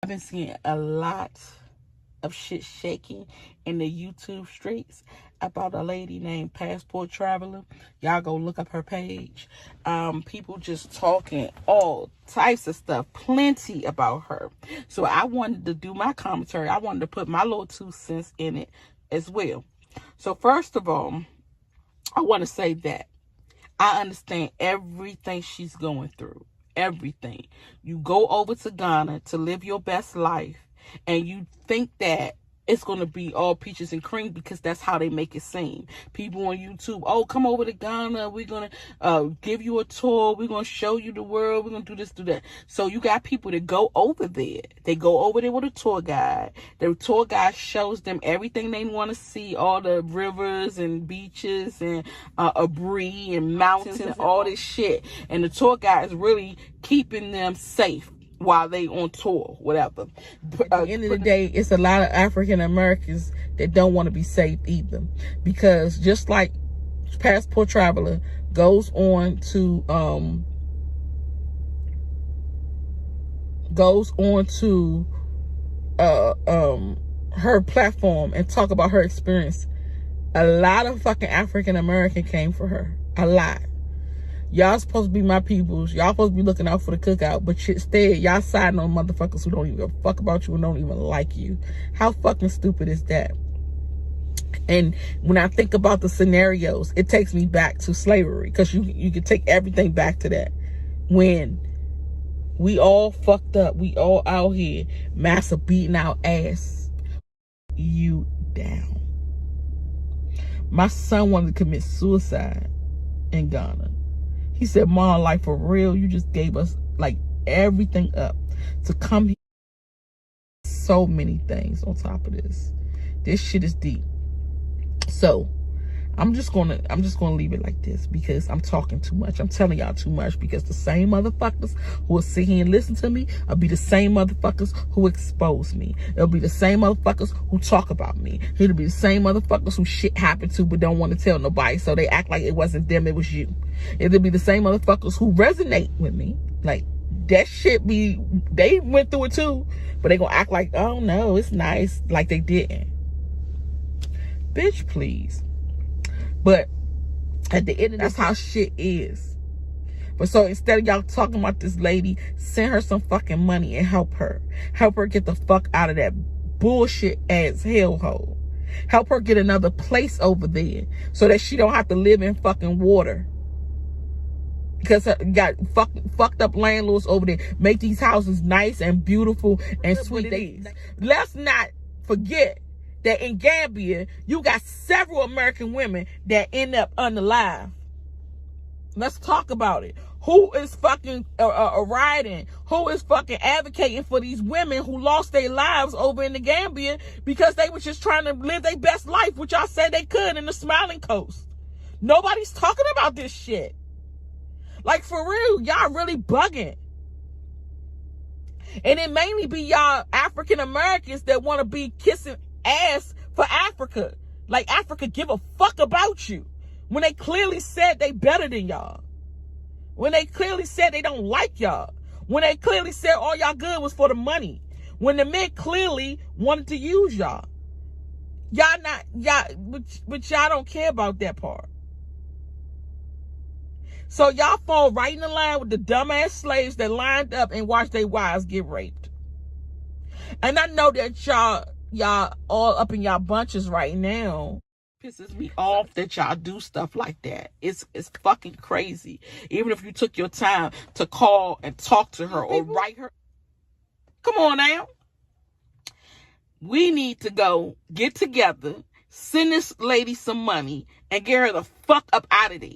I've been seeing a lot of shit shaking in the YouTube streets about a lady named Passport Traveler. Y'all go look up her page. People just talking all types of stuff, plenty about her. So I wanted to do my commentary. I wanted to put my little 2 cents in it as well. So first of all, I want to say that I understand everything she's going through. Everything. You go over to Ghana to live your best life, and you think that it's going to be all peaches and cream because that's how they make it seem. People on YouTube, oh, come over to Ghana. We're going to give you a tour. We're going to show you the world. We're going to do this, do that. So you got people that go over there. They go over there with a tour guide. The tour guide shows them everything they want to see, all the rivers and beaches and abri and mountains and all this shit. And the tour guide is really keeping them safe while they on tour, whatever. At the end of the day, it's a lot of African Americans that don't want to be safe either, because just like Passport Traveler goes on to her platform and talk about her experience, a lot of fucking African American came for her. A lot. Y'all supposed to be my peoples. Y'all supposed to be looking out for the cookout. But instead, y'all siding on motherfuckers who don't even give a fuck about you and don't even like you. How fucking stupid is that? And when I think about the scenarios, it takes me back to slavery. Because you can take everything back to that. When we all fucked up. We all out here. Massa beating our ass. You down. My son wanted to commit suicide in Ghana. He said, Mom, like, for real, you just gave us, like, everything up to come here. So many things on top of this. This shit is deep. So, I'm just gonna leave it like this because I'm talking too much. I'm telling y'all too much because the same motherfuckers who will sit here and listen to me will be the same motherfuckers who expose me. It'll be the same motherfuckers who talk about me. It'll be the same motherfuckers who shit happened to but don't want to tell nobody, so they act like it wasn't them, it was you. It'll be the same motherfuckers who resonate with me. Like, that shit be, they went through it too, but they gonna act like, oh no, it's nice, like they didn't. Bitch, please. But at the end of this, that's how shit is. But so instead of y'all talking about this lady, send her some fucking money and help her. Help her get the fuck out of that bullshit ass hellhole. Help her get another place over there so that she don't have to live in fucking water. Because got fucked up landlords over there make these houses nice and beautiful and sweet. Let's not forget that in Gambia, you got several American women that end up unalive. Let's talk about it. Who is fucking riding? Who is fucking advocating for these women who lost their lives over in the Gambia because they were just trying to live their best life, which I said they could in the Smiling Coast? Nobody's talking about this shit. Like, for real, y'all really bugging. And it mainly be y'all African Americans that want to be kissing ass for Africa. Like Africa give a fuck about you. When they clearly said they better than y'all. When they clearly said they don't like y'all. When they clearly said all y'all good was for the money. When the men clearly wanted to use y'all. Y'all not, but y'all don't care about that part. So y'all fall right in the line with the dumbass slaves that lined up and watched their wives get raped. And I know that y'all all up in y'all bunches right now. Pisses me off that y'all do stuff like that. It's fucking crazy. Even if you took your time to call and talk to her or write her. Come on now. We need to go get together, send this lady some money, and get her the fuck up out of there.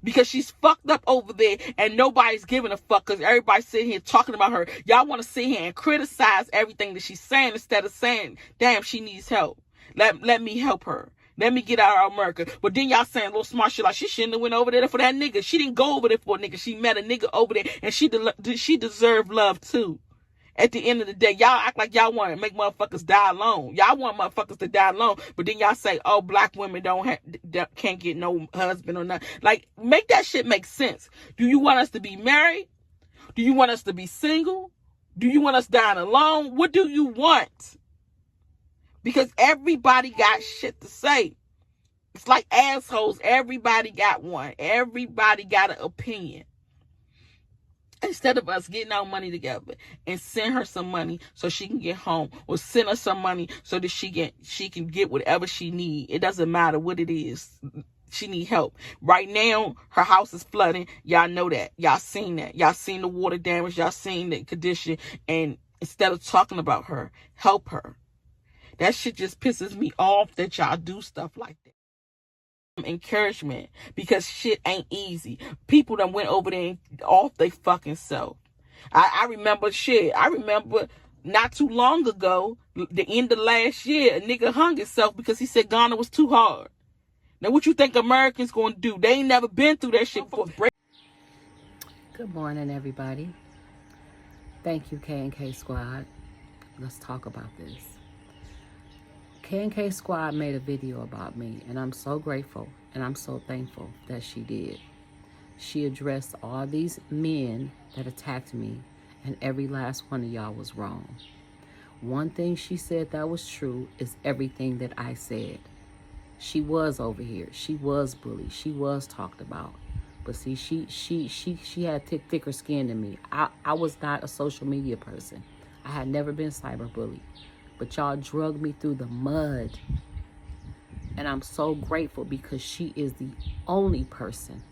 Because she's fucked up over there and nobody's giving a fuck because everybody's sitting here talking about her. Y'all want to sit here and criticize everything that she's saying instead of saying, damn, she needs help. Let me help her. Let me get out of America. But then y'all saying little smart shit like she shouldn't have went over there for that nigga. She didn't go over there for a nigga. She met a nigga over there and she deserved love too. At the end of the day, y'all act like y'all want to make motherfuckers die alone. Y'all want motherfuckers to die alone, but then y'all say, oh, black women can't get no husband or nothing. Like, make that shit make sense. Do you want us to be married? Do you want us to be single? Do you want us dying alone? What do you want? Because everybody got shit to say. It's like assholes. Everybody got one. Everybody got an opinion. Instead of us getting our money together and send her some money so she can get home, or send her some money so that she can get whatever she need. It doesn't matter what it is. She need help. Right now, her house is flooding. Y'all know that. Y'all seen that. Y'all seen the water damage. Y'all seen the condition. And instead of talking about her, help her. That shit just pisses me off that y'all do stuff like that. Encouragement, because shit ain't easy. People that went over there and off they fucking self. I remember shit. I remember not too long ago, the end of last year, a nigga hung himself because he said Ghana was too hard. Now what you think Americans gonna do? They ain't never been through that shit before. Good morning, everybody. Thank you, K&K Squad. Let's talk about this. K&K Squad made a video about me, and I'm so grateful and I'm so thankful that she did. She addressed all these men that attacked me, and every last one of y'all was wrong. One thing she said that was true is everything that I said. She was over here. She was bullied. She was talked about. But see, she had thicker skin than me. I was not a social media person. I had never been cyberbullied. But y'all drug me through the mud. And I'm so grateful because she is the only person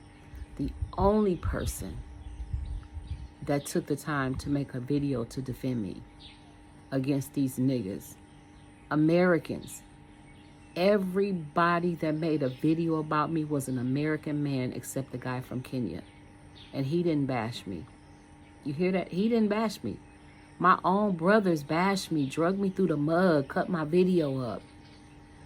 that took the time to make a video to defend me against these niggas. Americans. Everybody that made a video about me was an American man except the guy from Kenya. And he didn't bash me. You hear that? He didn't bash me. My own brothers bashed me, drug me through the mud, cut my video up.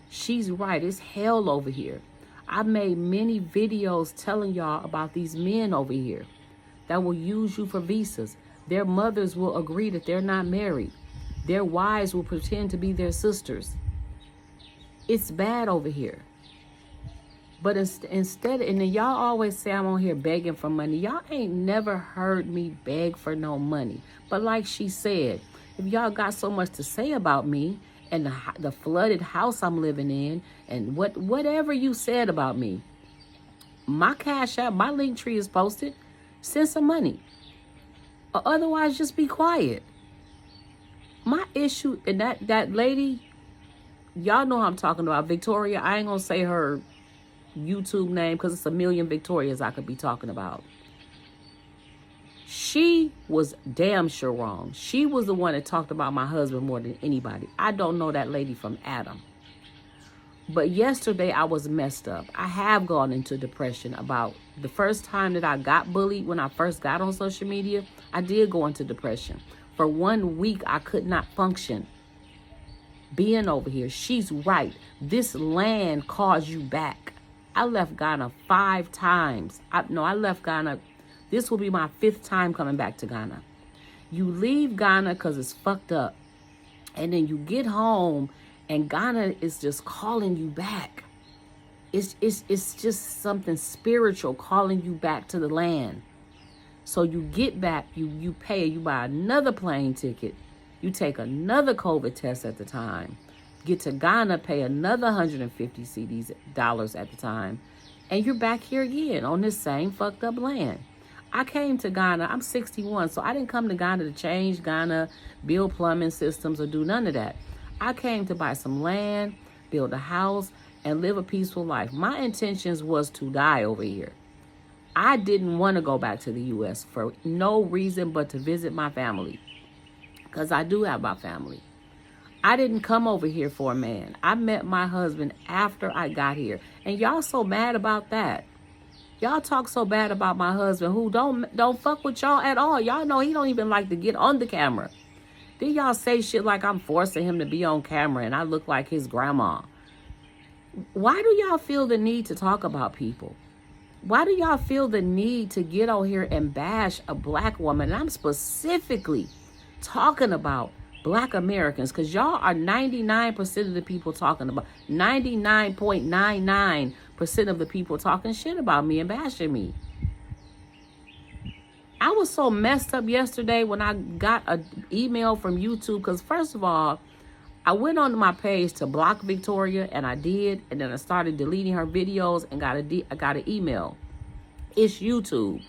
She's right. It's hell over here. I made many videos telling y'all about these men over here that will use you for visas. Their mothers will agree that they're not married. Their wives will pretend to be their sisters. It's bad over here. But instead, and then y'all always say I'm on here begging for money. Y'all ain't never heard me beg for no money. But like she said, if y'all got so much to say about me and the flooded house I'm living in and whatever you said about me, my Cash App, my link tree is posted. Send some money. Or otherwise, just be quiet. My issue, and that lady, y'all know who I'm talking about, Victoria. I ain't gonna say her YouTube name because it's a million Victorias I could be talking about. She was damn sure wrong. She was the one that talked about my husband more than anybody. I don't know that lady from Adam. But yesterday I was messed up. I have gone into depression about the first time that I got bullied. When I first got on social media, I did go into depression. For 1 week, I could not function. Being over here, she's right. This land calls you back. I left Ghana 5 times. I left Ghana. This will be my 5th time coming back to Ghana. You leave Ghana because it's fucked up. And then you get home and Ghana is just calling you back. It's just something spiritual calling you back to the land. So you get back, you pay, you buy another plane ticket. You take another COVID test at the time. Get to Ghana, pay another $150 dollars at the time. And you're back here again on this same fucked up land. I came to Ghana, I'm 61, so I didn't come to Ghana to change Ghana, build plumbing systems, or do none of that. I came to buy some land, build a house, and live a peaceful life. My intentions was to die over here. I didn't want to go back to the U.S. for no reason but to visit my family. Because I do have my family. I didn't come over here for a man. I met my husband after I got here. And y'all so mad about that. Y'all talk so bad about my husband who don't fuck with y'all at all. Y'all know he don't even like to get on the camera. Then y'all say shit like I'm forcing him to be on camera and I look like his grandma. Why do y'all feel the need to talk about people? Why do y'all feel the need to get on here and bash a black woman? And I'm specifically talking about Black Americans, because y'all are 99% of the people talking about, 99.99% of the people talking shit about me and bashing me. I was so messed up yesterday when I got an email from YouTube, because first of all, I went onto my page to block Victoria, and I did, and then I started deleting her videos and I got an email. It's YouTube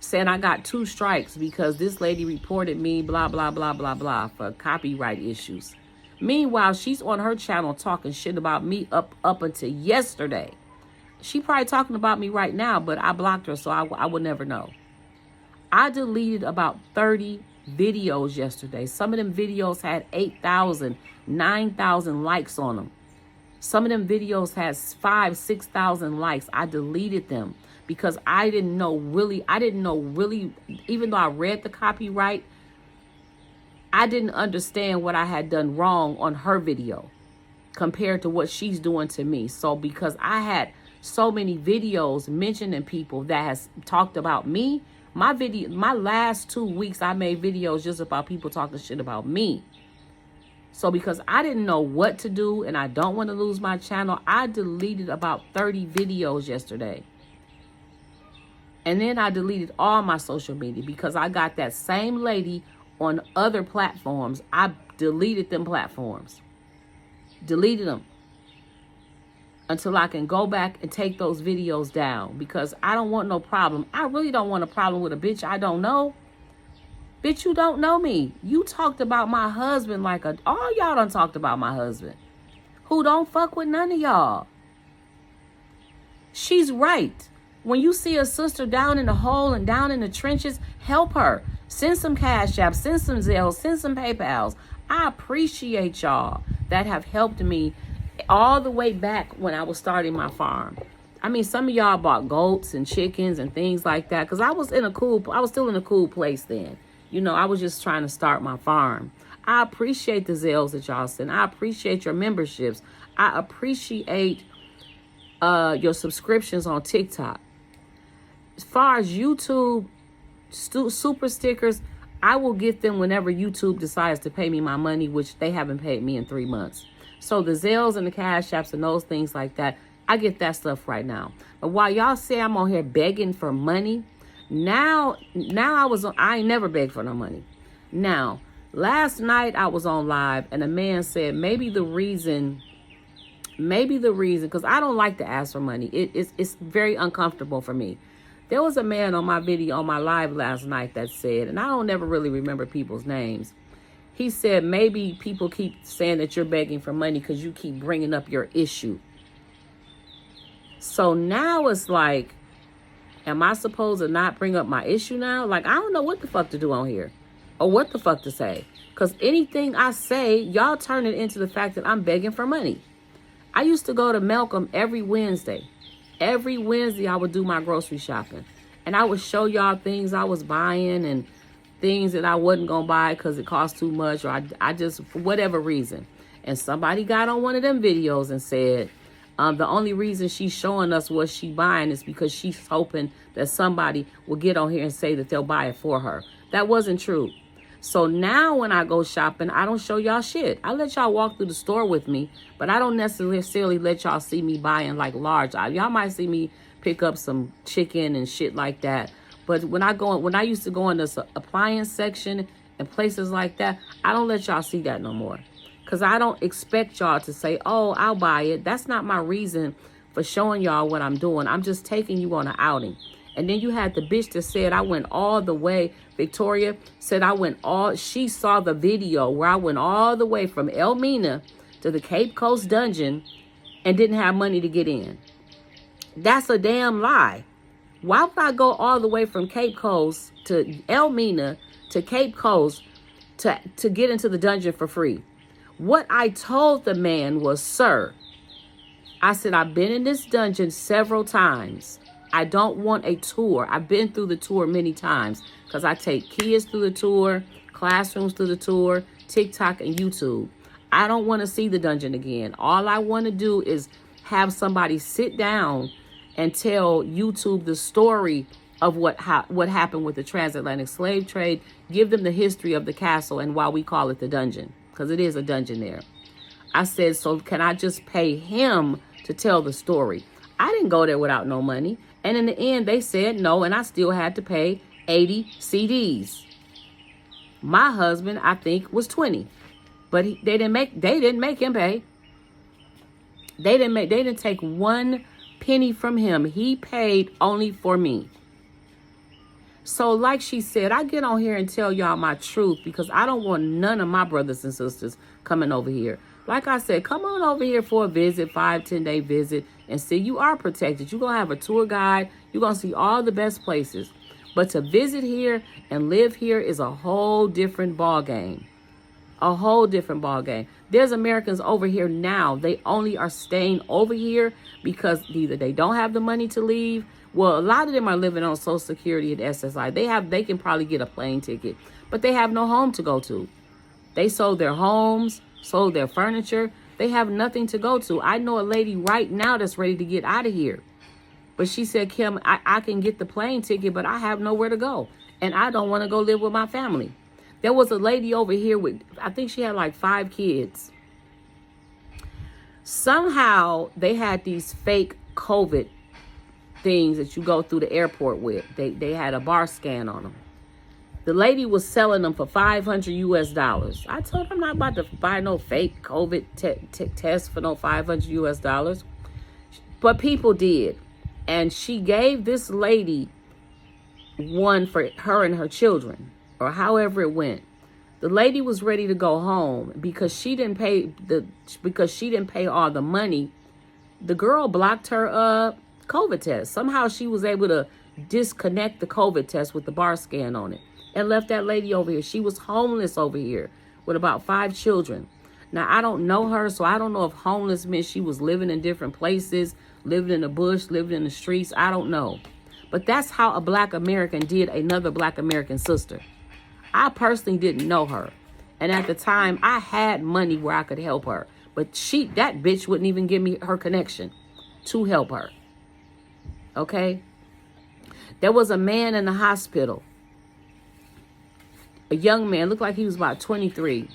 saying I got 2 strikes because this lady reported me, blah, blah, blah, blah, blah, for copyright issues. Meanwhile, she's on her channel talking shit about me up until yesterday. She probably talking about me right now, but I blocked her, so I would never know. I deleted about 30 videos yesterday. Some of them videos had 8,000, 9,000 likes on them. Some of them videos had 5,000, 6,000 likes. I deleted them because I didn't know really, even though I read the copyright, I didn't understand what I had done wrong on her video compared to what she's doing to me. So because I had so many videos mentioning people that has talked about me, my last 2 weeks, I made videos just about people talking shit about me. So because I didn't know what to do and I don't want to lose my channel, I deleted about 30 videos yesterday. And then I deleted all my social media because I got that same lady on other platforms. I deleted them platforms. Deleted them until I can go back and take those videos down, because I don't want no problem. I really don't want a problem with a bitch I don't know. Bitch, you don't know me. You talked about my husband like all y'all done talked about my husband, who don't fuck with none of y'all. She's right. When you see a sister down in the hole and down in the trenches, help her. Send some Cash Apps, send some Zelle, send some PayPals. I appreciate y'all that have helped me all the way back when I was starting my farm. I mean, some of y'all bought goats and chickens and things like that, because I was still in a cool place then. You know, I was just trying to start my farm. I appreciate the Zelles that y'all send. I appreciate your memberships. I appreciate your subscriptions on TikTok. As far as YouTube super stickers, I will get them whenever YouTube decides to pay me my money, which they haven't paid me in 3 months. So the Zelles and the Cash Apps and those things like that, I get that stuff right now. But while y'all say I'm on here begging for money, I ain't never begged for no money. Now, last night I was on live and a man said maybe the reason, because I don't like to ask for money. It's very uncomfortable for me. There was a man on my video, on my live last night that said, and I don't ever really remember people's names. He said, maybe people keep saying that you're begging for money because you keep bringing up your issue. So now it's like, am I supposed to not bring up my issue now? Like, I don't know what the fuck to do on here or what the fuck to say. Because anything I say, y'all turn it into the fact that I'm begging for money. I used to go to Malcolm every Wednesday. Every Wednesday, I would do my grocery shopping. And I would show y'all things I was buying and things that I wasn't going to buy because it cost too much, or I just, for whatever reason. And somebody got on one of them videos and said, the only reason she's showing us what she buying is because she's hoping that somebody will get on here and say that they'll buy it for her. That wasn't true. So now when I go shopping, I don't show y'all shit. I let y'all walk through the store with me, but I don't necessarily let y'all see me buying like large. Y'all might see me pick up some chicken and shit like that. But when I used to go in this appliance section and places like that, I don't let y'all see that no more. Because I don't expect y'all to say, oh, I'll buy it. That's not my reason for showing y'all what I'm doing. I'm just taking you on an outing. And then you had the bitch that said I went all the way. Victoria said she saw the video where I went all the way from Elmina to the Cape Coast dungeon and didn't have money to get in. That's a damn lie. Why would I go all the way from Cape Coast to Elmina to Cape Coast to get into the dungeon for free? What I told the man was, sir, I said, I've been in this dungeon several times. I don't want a tour. I've been through the tour many times because I take kids through the tour, classrooms through the tour, TikTok and YouTube. I don't want to see the dungeon again. All I want to do is have somebody sit down and tell YouTube the story of what happened with the transatlantic slave trade, give them the history of the castle and why we call it the dungeon, because it is a dungeon there. I said, so can I just pay him to tell the story? I didn't go there without no money. And in the end, they said no, and I still had to pay 80 CDs. My husband, I think, was 20. But they didn't make him pay. They didn't take one penny from him. He paid only for me. So like she said, I get on here and tell y'all my truth because I don't want none of my brothers and sisters coming over here. Like I said, come on over here for a visit, 5-10 day visit, and see you are protected. You're going to have a tour guide. You're going to see all the best places. But to visit here and live here is a whole different ball game. A whole different ball game. There's Americans over here now. They only are staying over here because either they don't have the money to leave. Well, a lot of them are living on Social Security and SSI. They can probably get a plane ticket, but they have no home to go to. They sold their homes, sold their furniture. They have nothing to go to. I know a lady right now that's ready to get out of here. But she said, Kim, I can get the plane ticket, but I have nowhere to go. And I don't want to go live with my family. There was a lady over here with, I think she had like 5 kids. Somehow they had these fake COVID things that you go through the airport with. They had a bar scan on them. The lady was selling them for $500 US. I told her I'm not about to buy no fake COVID test for no $500 US. But people did. And she gave this lady one for her and her children, or however it went. The lady was ready to go home because she didn't pay all the money. The girl blocked her COVID test. Somehow she was able to disconnect the COVID test with the bar scan on it and left that lady over here. She was homeless over here with about 5 children. Now, I don't know her, so I don't know if homeless meant she was living in different places, living in the bush, living in the streets. I don't know. But that's how a Black American did another Black American sister. I personally didn't know her. And at the time, I had money where I could help her. But that bitch wouldn't even give me her connection to help her. Okay? There was a man in the hospital. A young man, looked like he was about 23.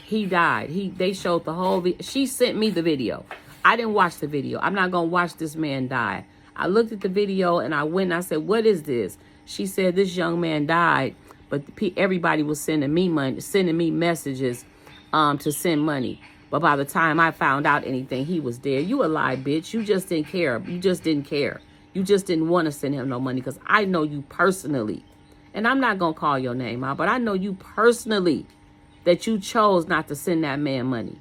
He died. They showed the whole video. She sent me the video. I didn't watch the video. I'm not going to watch this man die. I looked at the video and I went and I said, what is this? She said, this young man died, but everybody was sending me money, sending me messages to send money. But by the time I found out anything, he was dead. You a lie, bitch. You just didn't care. You just didn't care. You just didn't want to send him no money because I know you personally. And I'm not going to call your name out, but I know you personally that you chose not to send that man money.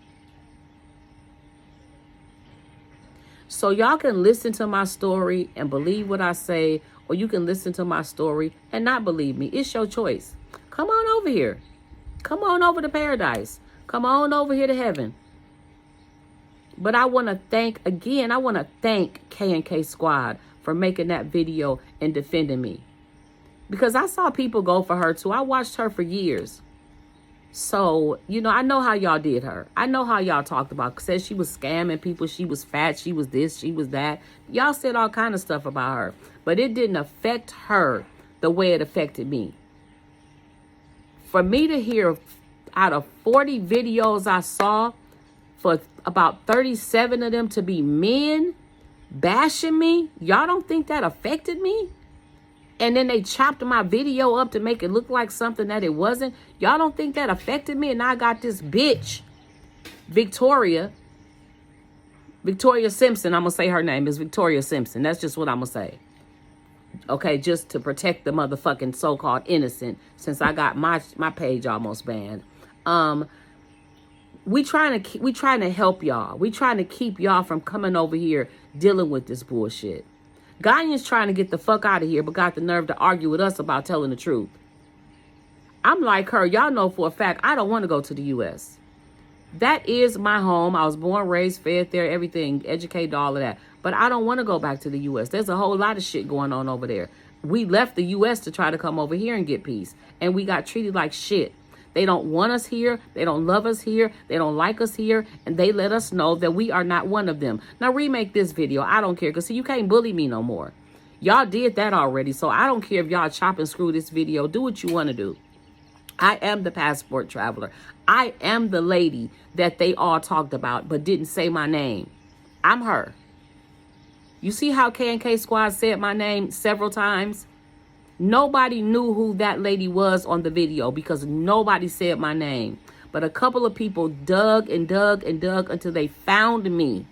So y'all can listen to my story and believe what I say, or you can listen to my story and not believe me. It's your choice. Come on over here. Come on over to paradise. Come on over here to heaven. But I want to thank K&K Squad for making that video and defending me. Because I saw people go for her too. I watched her for years. So, I know how y'all did her. I know how y'all talked about her. Said she was scamming people. She was fat. She was this. She was that. Y'all said all kind of stuff about her. But it didn't affect her the way it affected me. For me to hear out of 40 videos I saw, for about 37 of them to be men bashing me, y'all don't think that affected me? And then they chopped my video up to make it look like something that it wasn't. Y'all don't think that affected me? And I got this bitch, Victoria Simpson. I'm going to say her name is Victoria Simpson. That's just what I'm going to say. Okay, just to protect the motherfucking so-called innocent, since I got my page almost banned. We trying to help y'all. We trying to keep y'all from coming over here dealing with this bullshit. Ghanaians trying to get the fuck out of here, but got the nerve to argue with us about telling the truth. I'm like her. Y'all know for a fact I don't want to go to the U.S. That is my home. I was born, raised, fed there, everything, educated, all of that. But I don't want to go back to the U.S. There's a whole lot of shit going on over there. We left the U.S. to try to come over here and get peace. And we got treated like shit. They don't want us here. They don't love us here. They don't like us here. And they let us know that we are not one of them. Now remake this video. I don't care. Because see, you can't bully me no more. Y'all did that already. So I don't care if y'all chop and screw this video. Do what you want to do. I am the passport traveler. I am the lady that they all talked about but didn't say my name. I'm her. You see how K&K Squad said my name several times? Nobody knew who that lady was on the video because nobody said my name. But a couple of people dug and dug and dug until they found me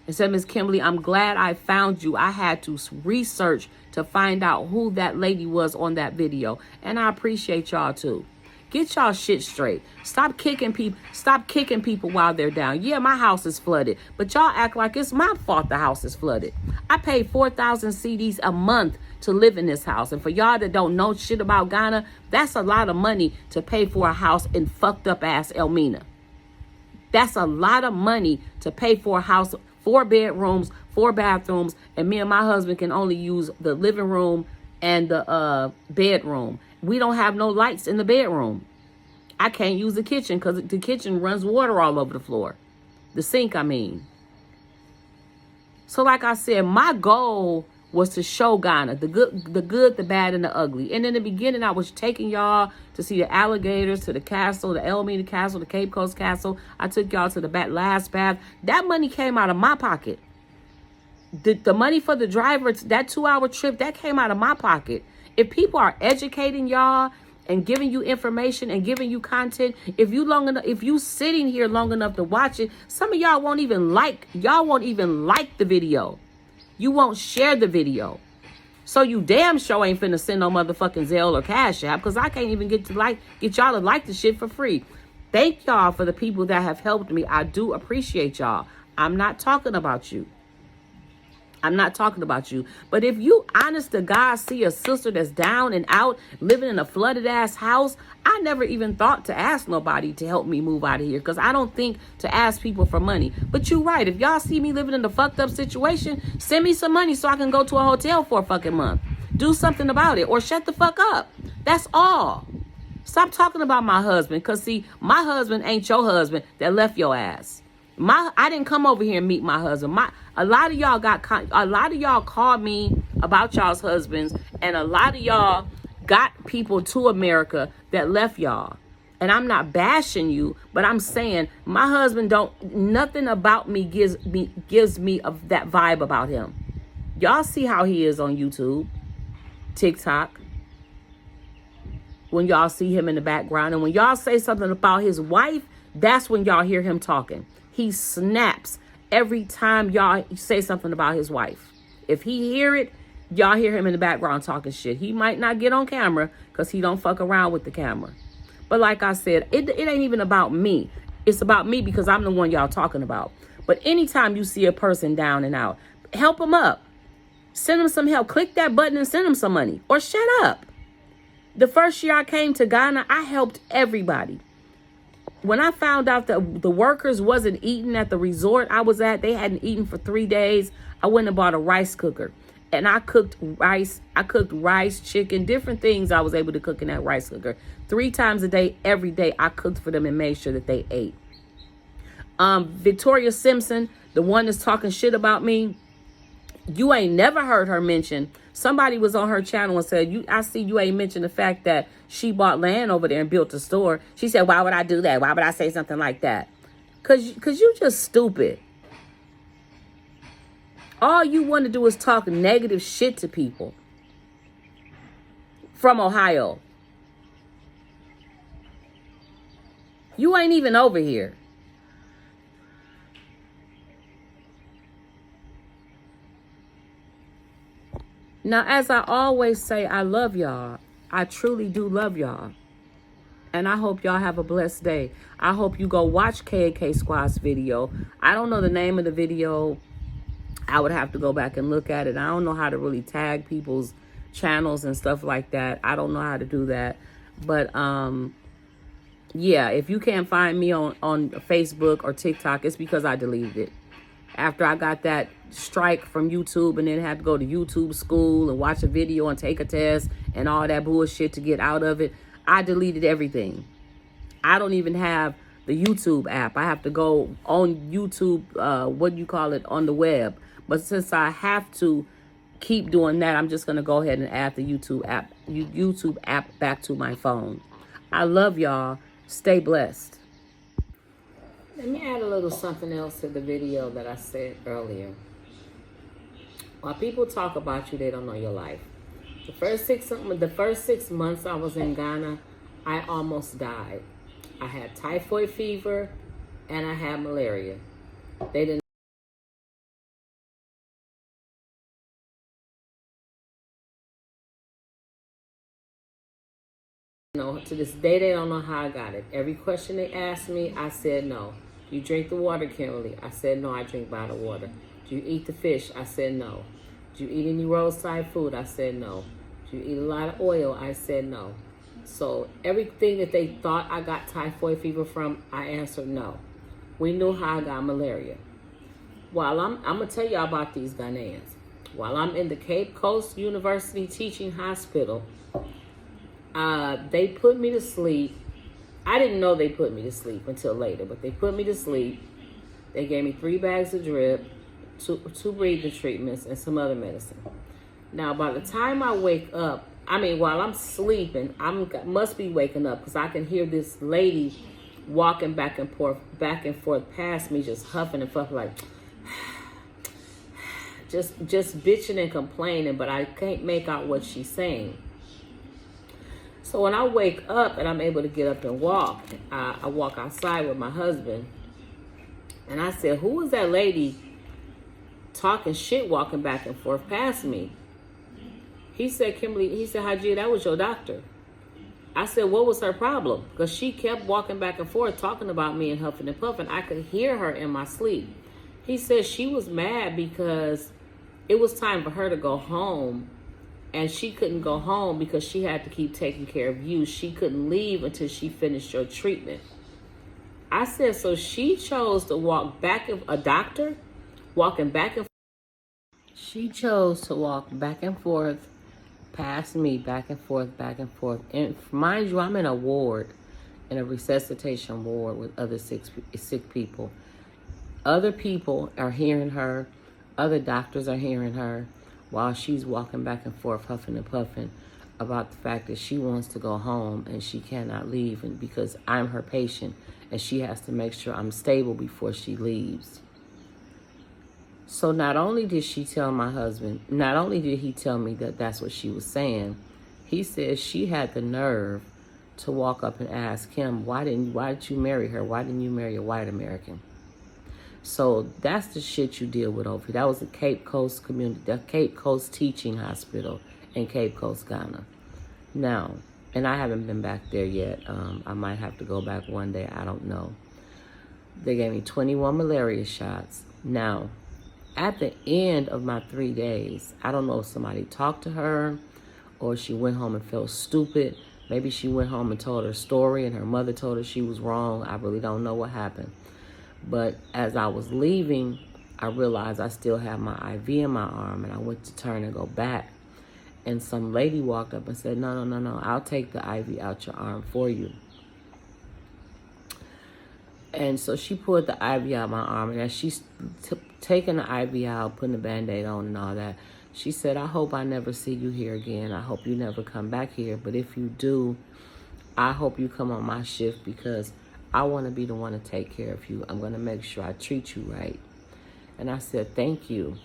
and said, Miss Kimberly, I'm glad I found you. I had to research to find out who that lady was on that video. And I appreciate y'all too. Get y'all shit straight. Stop kicking people while they're down. Yeah, my house is flooded, but y'all act like it's my fault the house is flooded. I pay 4,000 CDs a month to live in this house. And for y'all that don't know shit about Ghana, that's a lot of money to pay for a house in fucked up ass Elmina. That's a lot of money to pay for a house, 4 bedrooms, 4 bathrooms, and me and my husband can only use the living room and the bedroom. We don't have no lights in the bedroom. I can't use the kitchen because the kitchen runs water all over the floor. The sink, I mean. So like I said, my goal was to show Ghana the good, the bad, and the ugly. And in the beginning, I was taking y'all to see the alligators, to the castle, the Elmina Castle, the Cape Coast Castle. I took y'all to the last bath. That money came out of my pocket. The money for the driver, that 2-hour trip, that came out of my pocket. If people are educating y'all and giving you information and giving you content, if you sitting here long enough to watch it, some of y'all won't even like the video. You won't share the video. So you damn sure ain't finna send no motherfucking Zelle or Cash App, because I can't even get y'all to like the shit for free. Thank y'all for the people that have helped me. I do appreciate y'all. I'm not talking about you. But if you honest to God see a sister that's down and out, living in a flooded ass house, I never even thought to ask nobody to help me move out of here, because I don't think to ask people for money. But you're right. If y'all see me living in a fucked up situation, send me some money so I can go to a hotel for a fucking month. Do something about it, or shut the fuck up. That's all. Stop talking about my husband, because see, my husband ain't your husband that left your ass. I didn't come over here and meet my husband. A lot of y'all called me about y'all's husbands, and a lot of y'all got people to America that left y'all. And I'm not bashing you, but I'm saying my husband nothing about me gives me of that vibe about him. Y'all see how he is on YouTube, TikTok. When y'all see him in the background, and when y'all say something about his wife, that's when y'all hear him talking. He snaps every time y'all say something about his wife. If he hear it, y'all hear him in the background talking shit. He might not get on camera because he don't fuck around with the camera. But like I said, it ain't even about me. It's about me because I'm the one y'all talking about. But anytime you see a person down and out, help them up. Send them some help. Click that button and send them some money. Or shut up. The first year I came to Ghana, I helped everybody. When I found out that the workers wasn't eating at the resort I was at, they hadn't eaten for 3 days, I went and bought a rice cooker. And I cooked rice, chicken, different things I was able to cook in that rice cooker. 3 times a day, every day, I cooked for them and made sure that they ate. Victoria Simpson, the one that's talking shit about me, you ain't never heard her mention. Somebody was on her channel and said, I see you ain't mentioned the fact that she bought land over there and built a store. She said, why would I do that? Why would I say something like that? Cause you just stupid. All you want to do is talk negative shit to people from Ohio. You ain't even over here. Now, as I always say, I love y'all. I truly do love y'all. And I hope y'all have a blessed day. I hope you go watch K Squad's video. I don't know the name of the video. I would have to go back and look at it. I don't know how to really tag people's channels and stuff like that. I don't know how to do that. But, yeah, if you can't find me on Facebook or TikTok, it's because I deleted it. After I got that strike from YouTube and then had to go to YouTube school and watch a video and take a test and all that bullshit to get out of it, I deleted everything. I don't even have the YouTube app. I have to go on YouTube, on the web. But since I have to keep doing that, I'm just going to go ahead and add the YouTube app back to my phone. I love y'all. Stay blessed. Let me add a little something else to the video that I said earlier. While people talk about you, they don't know your life. The first 6 months I was in Ghana, I almost died. I had typhoid fever and I had malaria. They didn't know. To this day, they don't know how I got it. Every question they asked me, I said no. Do you drink the water, Kimberly? I said no, I drink bottled water. Do you eat the fish? I said no. Do you eat any roadside food? I said no. Do you eat a lot of oil? I said no. So everything that they thought I got typhoid fever from, I answered no. We knew how I got malaria. While I'm going to tell y'all about these Ghanaians. While I'm in the Cape Coast University Teaching Hospital, they put me to sleep. I didn't know they put me to sleep until later, but they put me to sleep. They gave me 3 bags of drip, two breathing treatments, and some other medicine. Now, by the time I wake up, while I'm sleeping, I must be waking up because I can hear this lady walking back and forth past me, just huffing and puffing, like, just bitching and complaining, but I can't make out what she's saying. So when I wake up and I'm able to get up and walk, I walk outside with my husband, and I said, who is that lady talking shit, walking back and forth past me? He said, Kimberly, Hajia, that was your doctor. I said, what was her problem? Because she kept walking back and forth, talking about me and huffing and puffing. I could hear her in my sleep. He said she was mad because it was time for her to go home, and she couldn't go home because she had to keep taking care of you. She couldn't leave until she finished your treatment. I said, so she chose to walk back, a doctor, walking back and forth. She chose to walk back and forth past me, back and forth, back and forth. And mind you, I'm in a ward, in a resuscitation ward with other sick people. Other people are hearing her. Other doctors are hearing her while she's walking back and forth, huffing and puffing about the fact that she wants to go home and she cannot leave, and because I'm her patient and she has to make sure I'm stable before she leaves. So not only did she tell my husband, not only did he tell me that that's what she was saying, he said she had the nerve to walk up and ask him, why did you marry her? Why didn't you marry a white American? So that's the shit you deal with over here. That was the Cape Coast community, the Cape Coast Teaching Hospital in Cape Coast, Ghana. Now, and I haven't been back there yet. I might have to go back one day. I don't know. They gave me 21 malaria shots. Now, at the end of my 3 days, I don't know if somebody talked to her or she went home and felt stupid. Maybe she went home and told her story and her mother told her she was wrong. I really don't know what happened. But as I was leaving, I realized I still had my IV in my arm, and I went to turn and go back. And some lady walked up and said, no, I'll take the IV out your arm for you. And so she pulled the IV out of my arm, and as she's taking the IV out, putting the Band-Aid on and all that, she said, I hope I never see you here again. I hope you never come back here. But if you do, I hope you come on my shift because I want to be the one to take care of you. I'm going to make sure I treat you right. And I said, thank you,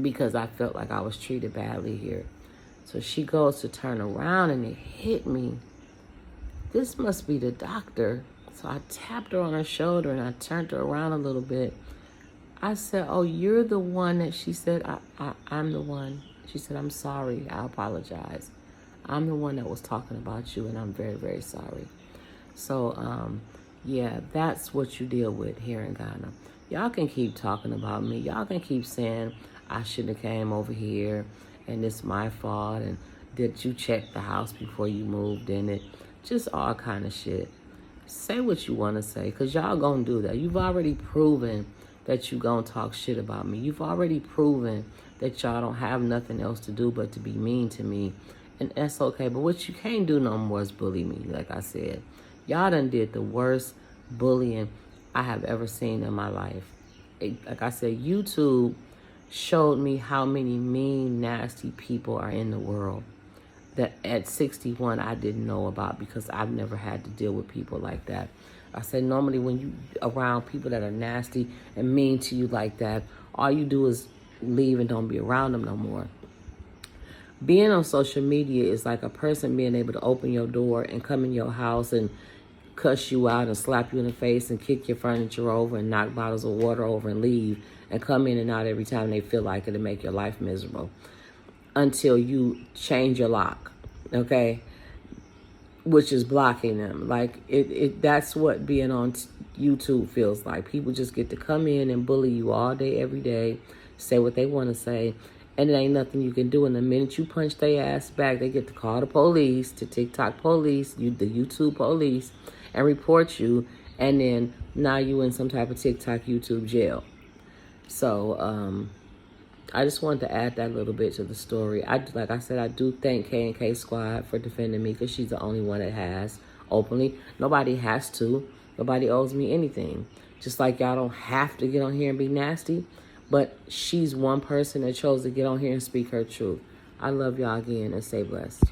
because I felt like I was treated badly here. So she goes to turn around and it hit me. This must be the doctor. So I tapped her on her shoulder and I turned her around a little bit. I said, oh, you're the one that she said, I'm the one. She said, I'm sorry. I apologize. I'm the one that was talking about you, and I'm very, very sorry. So, yeah, that's what you deal with here in Ghana. Y'all can keep talking about me. Y'all can keep saying I shouldn't have came over here and it's my fault and did you check the house before you moved in it? Just all kind of shit. Say what you want to say, because y'all gonna do that. You've already proven that you gonna talk shit about me. You've already proven that y'all don't have nothing else to do but to be mean to me. And that's okay. But what you can't do no more is bully me, like I said. Y'all done did the worst bullying I have ever seen in my life. Like I said, YouTube showed me how many mean, nasty people are in the world that at 61 I didn't know about, because I've never had to deal with people like that. I said normally when you around people that are nasty and mean to you like that, all you do is leave and don't be around them no more. Being on social media is like a person being able to open your door and come in your house and cuss you out and slap you in the face and kick your furniture over and knock bottles of water over and leave and come in and out every time they feel like it and make your life miserable until you change your lock, okay? Which is blocking them. Like, that's what being on YouTube feels like. People just get to come in and bully you all day, every day, say what they want to say, and it ain't nothing you can do. And the minute you punch their ass back, they get to call the police, the TikTok police, the YouTube police, and report you, and then now you in some type of TikTok, YouTube jail. So, I just wanted to add that little bit to the story. Like I said, I do thank K&K Squad for defending me because she's the only one that has openly. Nobody has to. Nobody owes me anything. Just like y'all don't have to get on here and be nasty, but she's one person that chose to get on here and speak her truth. I love y'all again and stay blessed.